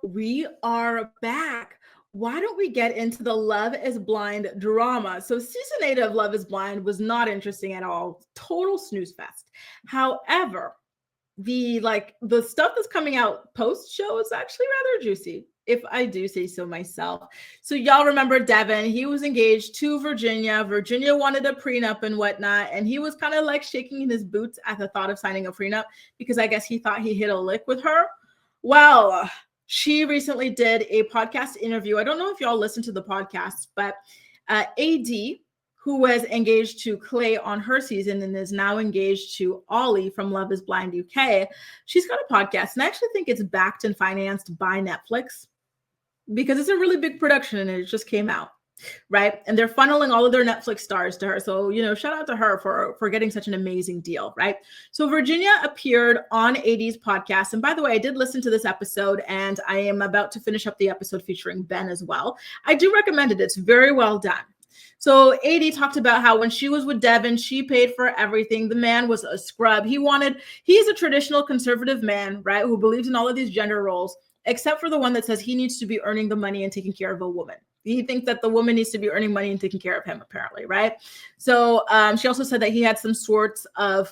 We are back. Why don't we get into the Love is Blind drama? So, season 8 of Love is Blind was not interesting at all. Total snooze fest. However, the stuff that's coming out post show is actually rather juicy, if I do say so myself. So y'all remember Devin, he was engaged to Virginia wanted a prenup and whatnot, and he was kind of like shaking in his boots at the thought of signing a prenup because I guess he thought he hit a lick with her. Well, she recently did a podcast interview. I don't know if y'all listened to the podcast, but AD, who was engaged to Clay on her season and is now engaged to Ollie from Love is Blind UK. She's got a podcast, and I actually think it's backed and financed by Netflix because it's a really big production and it just came out, right? And they're funneling all of their Netflix stars to her. So, shout out to her for getting such an amazing deal, right? So Virginia appeared on AD's podcast. And by the way, I did listen to this episode and I am about to finish up the episode featuring Ben as well. I do recommend it. It's very well done. So AD talked about how when she was with Devin, she paid for everything. The man was a scrub. He's a traditional conservative man, right, who believes in all of these gender roles, except for the one that says he needs to be earning the money and taking care of a woman. He thinks that the woman needs to be earning money and taking care of him, apparently, right? So she also said that he had some sorts of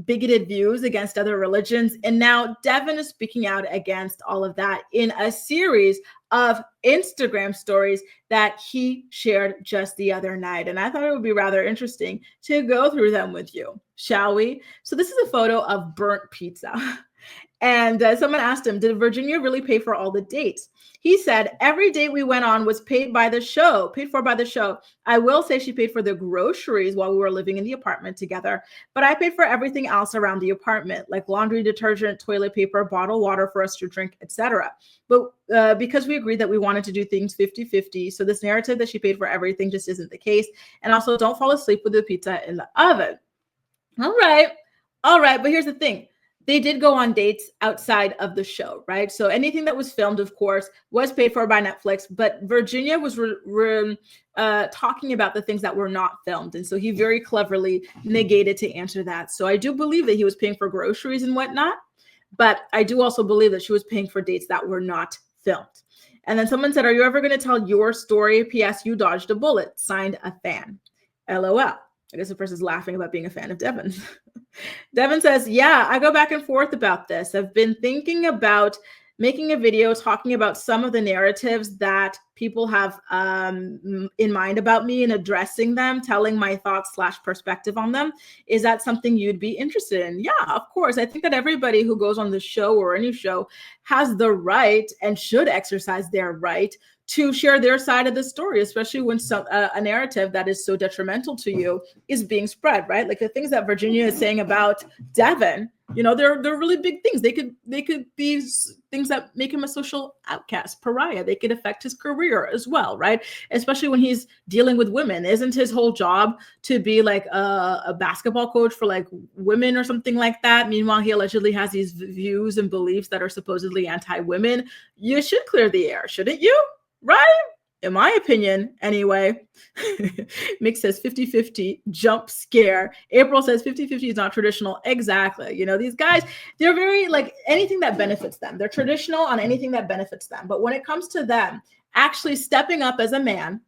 bigoted views against other religions. And now Devin is speaking out against all of that in a series of Instagram stories that he shared just the other night. And I thought it would be rather interesting to go through them with you, shall we? So this is a photo of burnt pizza. And someone asked him, did Virginia really pay for all the dates? He said, every date we went on was paid for by the show. I will say she paid for the groceries while we were living in the apartment together, but I paid for everything else around the apartment, like laundry detergent, toilet paper, bottled water for us to drink, etc. But because we agreed that we wanted to do things 50-50, so this narrative that she paid for everything just isn't the case. And also, don't fall asleep with the pizza in the oven. All right. But here's the thing. They did go on dates outside of the show, right? So anything that was filmed, of course, was paid for by Netflix, but Virginia was talking about the things that were not filmed. And so he very cleverly negated to answer that. So I do believe that he was paying for groceries and whatnot, but I do also believe that she was paying for dates that were not filmed. And then someone said, are you ever going to tell your story? P.S. You dodged a bullet. Signed, a fan. LOL. I guess the person's laughing about being a fan of Devin. Devin says, yeah, I go back and forth about this. I've been thinking about making a video talking about some of the narratives that people have in mind about me and addressing them, telling my thoughts / perspective on them. Is that something you'd be interested in? Yeah, of course. I think that everybody who goes on the show or any show has the right and should exercise their right to share their side of the story, especially when a narrative that is so detrimental to you is being spread, right? Like the things that Virginia is saying about Devin, they're really big things. They could be things that make him a social outcast, pariah. They could affect his career as well, right? Especially when he's dealing with women. Isn't his whole job to be like a basketball coach for like women or something like that? Meanwhile, he allegedly has these views and beliefs that are supposedly anti-women. You should clear the air, shouldn't you? Right? In my opinion, anyway. Mick says 50-50, jump scare. April says 50-50 is not traditional. Exactly. These guys, they're very like anything that benefits them. They're traditional on anything that benefits them. But when it comes to them actually stepping up as a man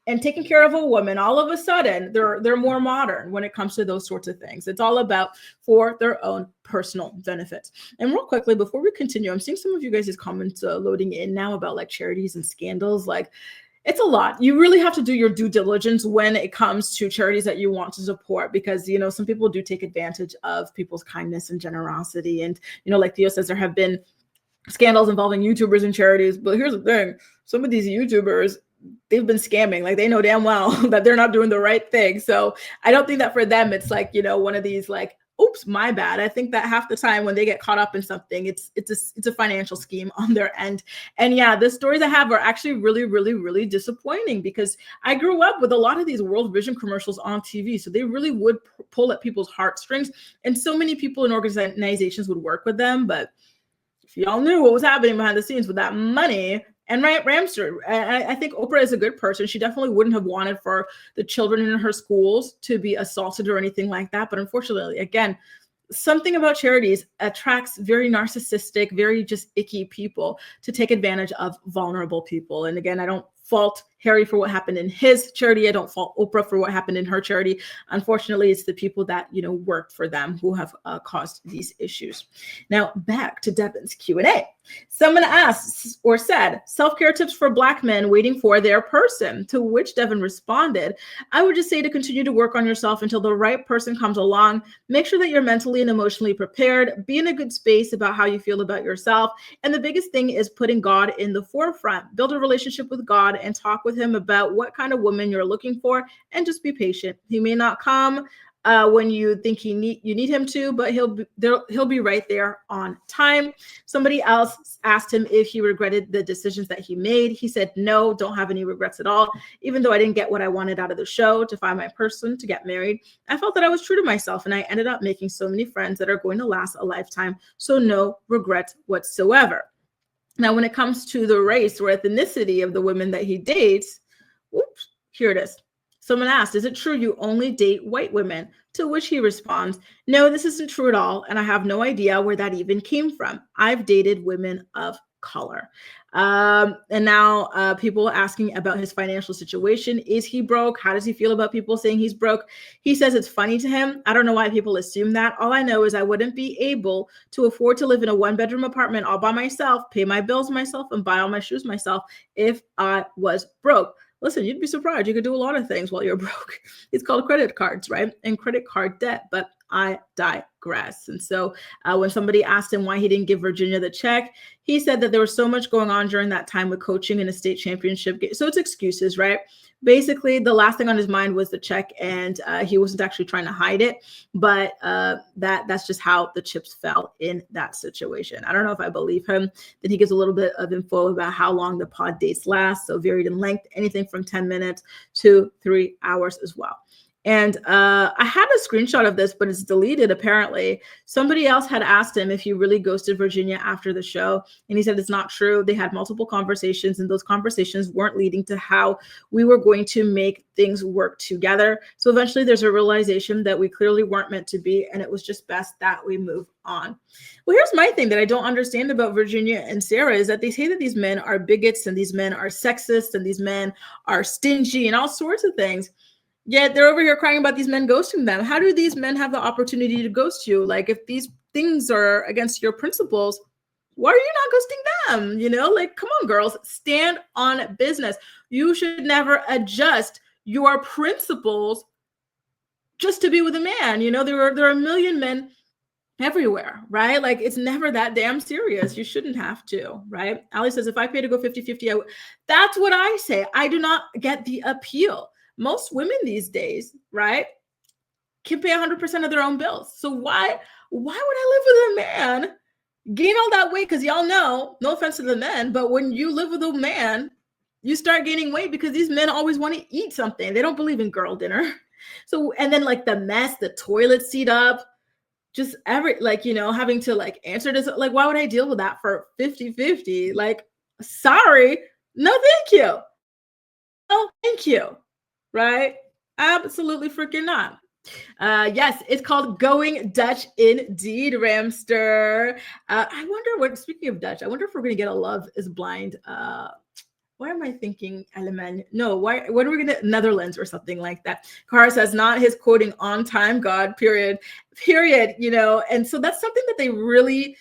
and taking care of a woman, all of a sudden they're more modern when it comes to those sorts of things. It's all about for their own personal benefits. And real quickly, before we continue, I'm seeing some of you guys' comments loading in now about like charities and scandals. Like, it's a lot. You really have to do your due diligence when it comes to charities that you want to support, because, some people do take advantage of people's kindness and generosity. And, like Theo says, there have been scandals involving YouTubers and charities. But here's the thing. Some of these YouTubers, they've been scamming. Like, they know damn well that they're not doing the right thing. So I don't think that for them, it's like, one of these like, oops, my bad. I think that half the time when they get caught up in something, it's a financial scheme on their end. And yeah, the stories I have are actually really, really, really disappointing, because I grew up with a lot of these World Vision commercials on TV. So they really would pull at people's heartstrings, and so many people in organizations would work with them. But if y'all knew what was happening behind the scenes with that money. And Ramster, I think Oprah is a good person. She definitely wouldn't have wanted for the children in her schools to be assaulted or anything like that. But unfortunately, again, something about charities attracts very narcissistic, very just icky people to take advantage of vulnerable people. And again, I don't fault Harry for what happened in his charity. I don't fault Oprah for what happened in her charity. Unfortunately, it's the people that, work for them who have caused these issues. Now, back to Devon's Q&A. Someone asked or said, self-care tips for Black men waiting for their person, to which Devon responded, I would just say to continue to work on yourself until the right person comes along. Make sure that you're mentally and emotionally prepared. Be in a good space about how you feel about yourself. And the biggest thing is putting God in the forefront. Build a relationship with God and talk with him about what kind of woman you're looking for, and just be patient. He may not come when you think you need him to, but he'll be right there on time. Somebody else asked him if he regretted the decisions that he made. He said, no, don't have any regrets at all. Even though I didn't get what I wanted out of the show, to find my person, to get married, I felt that I was true to myself, and I ended up making so many friends that are going to last a lifetime. So no regrets whatsoever. Now, when it comes to the race or ethnicity of the women that he dates, oops, here it is. Someone asked, is it true you only date white women? To which he responds, no, this isn't true at all. And I have no idea where that even came from. I've dated women of color. And now people asking about his financial situation. Is he broke? How does he feel about people saying he's broke? He says it's funny to him. I don't know why people assume that. All I know is I wouldn't be able to afford to live in a 1-bedroom apartment all by myself, pay my bills myself, and buy all my shoes myself if I was broke. Listen, you'd be surprised. You could do a lot of things while you're broke. It's called credit cards, right? And credit card debt. But I digress. And so when somebody asked him why he didn't give Virginia the check, he said that there was so much going on during that time with coaching in a state championship game. So it's excuses, right? Basically, the last thing on his mind was the check, and he wasn't actually trying to hide it. But that's just how the chips fell in that situation. I don't know if I believe him. Then he gives a little bit of info about how long the pod dates last. So varied in length, anything from 10 minutes to 3 hours as well. And I had a screenshot of this, but it's deleted apparently. Somebody else had asked him if he really ghosted Virginia after the show. And he said it's not true. They had multiple conversations, and those conversations weren't leading to how we were going to make things work together. So eventually there's a realization that we clearly weren't meant to be, and it was just best that we move on. Well, here's my thing that I don't understand about Virginia and Sarah is that they say that these men are bigots and these men are sexist and these men are stingy and all sorts of things. Yet they're over here crying about these men ghosting them. How do these men have the opportunity to ghost you? Like, if these things are against your principles, why are you not ghosting them? Like, come on, girls, stand on business. You should never adjust your principles just to be with a man. There are a million men everywhere, right? Like, it's never that damn serious. You shouldn't have to, right? Ali says, if I pay to go 50-50, that's what I say. I do not get the appeal. Most women these days, right, can pay 100% of their own bills. So why would I live with a man, gain all that weight? Because y'all know, no offense to the men, but when you live with a man, you start gaining weight because these men always want to eat something. They don't believe in girl dinner. So, and then like the mess, the toilet seat up, just having to answer this. Like, why would I deal with that for 50-50? Like, sorry, no, thank you. No, thank you. Right? Absolutely freaking not. Yes, it's called Going Dutch indeed, Ramster. I wonder speaking of Dutch, I wonder if we're going to get a Love is Blind. Why am I thinking Alemania? No, when are we going to Netherlands or something like that? Cara says, not his quoting on time, God, period. And so that's something that they really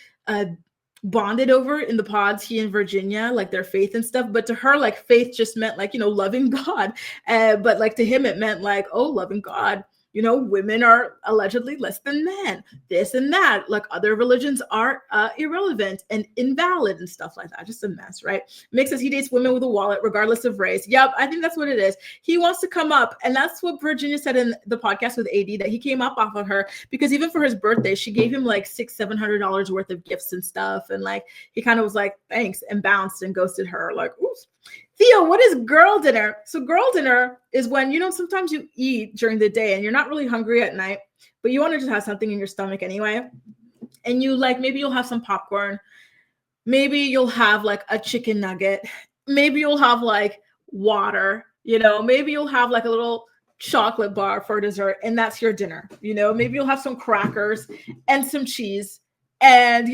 bonded over in the pods, he and Virginia, like their faith and stuff. But to her, like, faith just meant loving God. But to him, it meant loving God. Women are allegedly less than men, this and that. Like, other religions are irrelevant and invalid and stuff like that. Just a mess, right? Mick says he dates women with a wallet regardless of race. Yep, I think that's what it is. He wants to come up. And that's what Virginia said in the podcast with AD, that he came up off of her because even for his birthday, she gave him like $600-700 worth of gifts and stuff. And he kind of was like, thanks, and bounced and ghosted her. Like, oops. Theo, what is girl dinner? So girl dinner is when, sometimes you eat during the day and you're not really hungry at night, but you want to just have something in your stomach anyway. And you maybe you'll have some popcorn. Maybe you'll have a chicken nugget. Maybe you'll have water, maybe you'll have a little chocolate bar for dessert, and that's your dinner. Maybe you'll have some crackers and some cheese, and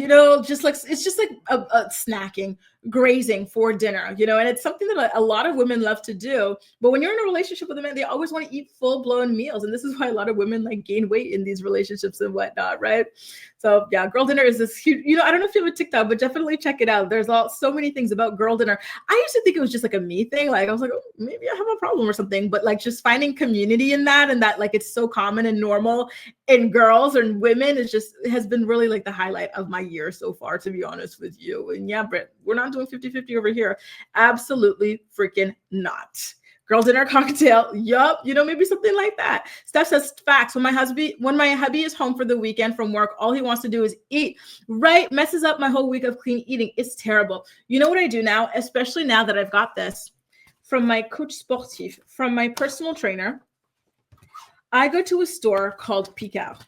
just like it's just like a snacking, grazing for dinner. And it's something that a lot of women love to do. But when you're in a relationship with a man, they always want to eat full-blown meals, and this is why a lot of women like gain weight in these relationships and whatnot, right? So yeah, girl dinner is this huge. I don't know if you have a TikTok, but definitely check it out. There's so many things about girl dinner. I used to think it was just like a me thing. Like I was like, oh, maybe I have a problem or something. But like just finding community in that, and that like it's so common and normal in girls and women, has been really like the highlight of my year so far, to be honest with you. And yeah, Britt, we're not doing 50-50 over here. Absolutely freaking not. Girl dinner cocktail. Yup. Maybe something like that. Steph says, facts. When my hubby is home for the weekend from work, all he wants to do is eat. Right? Messes up my whole week of clean eating. It's terrible. You know what I do now, especially now that I've got this from my coach sportif, from my personal trainer? I go to a store called Picard,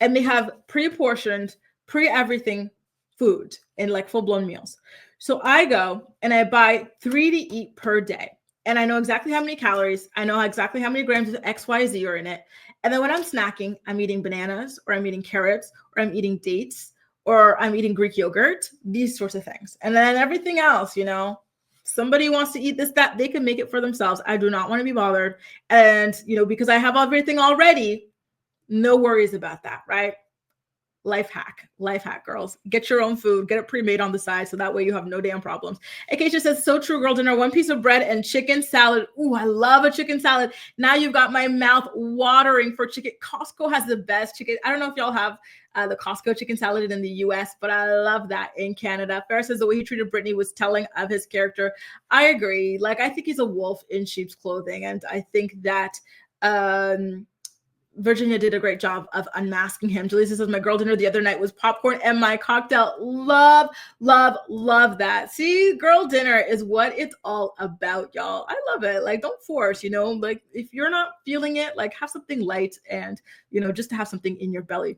and they have pre-portioned, pre-everything food in like full-blown meals. So I go and I buy 3 to eat per day. And I know exactly how many calories, I know exactly how many grams of XYZ are in it. And then when I'm snacking, I'm eating bananas, or I'm eating carrots, or I'm eating dates, or I'm eating Greek yogurt, these sorts of things. And then everything else, somebody wants to eat this, that, they can make it for themselves. I do not want to be bothered. And, because I have everything already, no worries about that, right? Life hack, girls. Get your own food, get it pre-made on the side, so that way you have no damn problems. Acacia says, so true, girl dinner, 1 piece of bread and chicken salad. Ooh, I love a chicken salad. Now you've got my mouth watering for chicken. Costco has the best chicken. I don't know if y'all have the Costco chicken salad in the US, but I love that in Canada. Farrah says the way he treated Brittany was telling of his character. I agree. Like, I think he's a wolf in sheep's clothing, and I think that Virginia did a great job of unmasking him. Julissa says, my girl dinner the other night was popcorn and my cocktail. Love, love, love that. See, girl dinner is what it's all about, y'all. I love it. Like, don't force, like if you're not feeling it, like have something light and, just to have something in your belly.